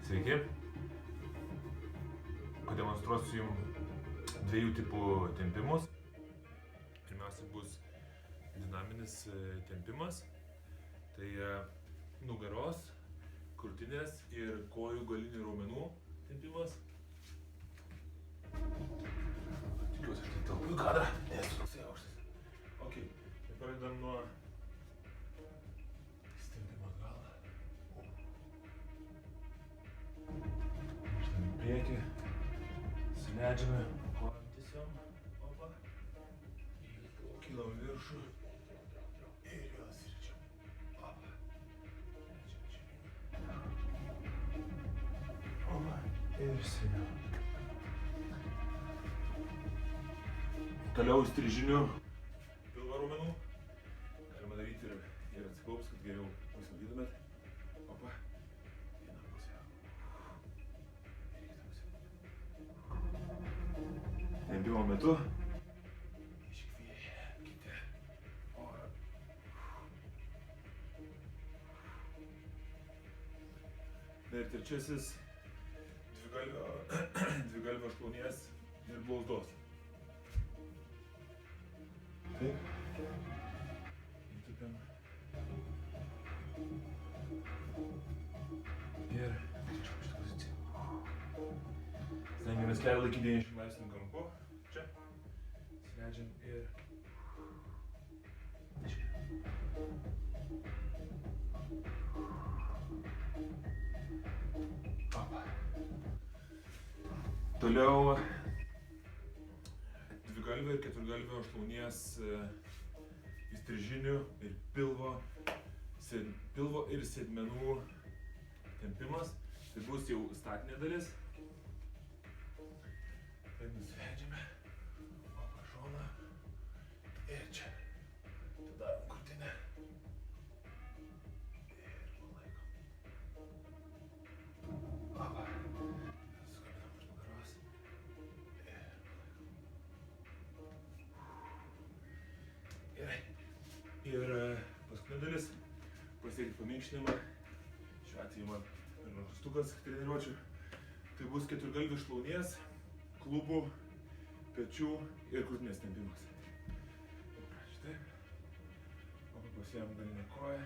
Sveiki. Pademonstruosiu jums dviejų tipų tempimus. Pirmiausia bus dinaminis tempimas. Tai nugaros, krūtinės ir kojų galinių raumenų tempimas. Tikiuosi, aš tai telpu į kadrą, nesu toksai aukštas. Ok, tai pradedam nuo stempimo atgal. Štai į priekį, suleidžiame kojom tiesiog, opa, kylam viršų ir jos ričiam, opa, opa ir seniau. Toliau įstrižiniu pilvo raumenų. Galima daryti ir atsiklaups, kad geriau pasivaldytumėt. Opa. Viena pusė. Ir kita pusė. Tempimo metu. Iškvėpkite orą. Na ir trečiasis dvigalvio šlaunies ir blauzdos. Taip. Įtupiam. Ir grįžtam šitą poziciją. Stengiamės kelią laikyti 90 laipsnių kampu. Čia. Sleidžiam ir... Opa. Toliau dvigalvio ir keturgalvio šlaunies įstrižinių ir pilvo ir sėdmenų tempimas. Tai bus jau statinė dalis. Tai nusileidžiame, opa šoną ir čia. Tada darom krūtinę. Ir palaikom. Opa. Sukabinam už nugaros. Gerai. Ir paskutinė dalis, pasiekti paminkštinimą. Šiuo atveju man rankstukas treniruočių. Tai bus keturgalvis šlaunies, klubų, pečių ir krūtinės tempimas. Štai. Opa, pasiėm galinę koją.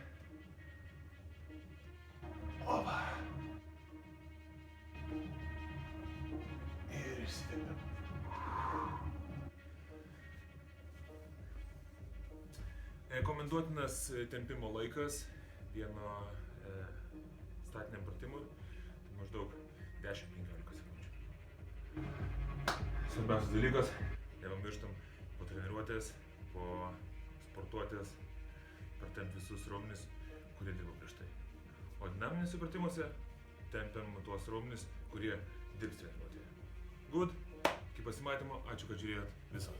Opa. Ir išsitempiam. Rekomenduotinas tempimo laikas vieno statiniam pratimui, tai maždaug 10-15 sekundžių. Svarbiausias dalykas, nepamirštam po treniruotės, po sportuotės, partempti visus raumenis, kurie dirbo prieš tai. O dinaminėse pratimuose tempiam tuos raumenis, kurie dirbs treniruotėje. Good, iki pasimatymo, ačiū, kad žiūrėjot, viso.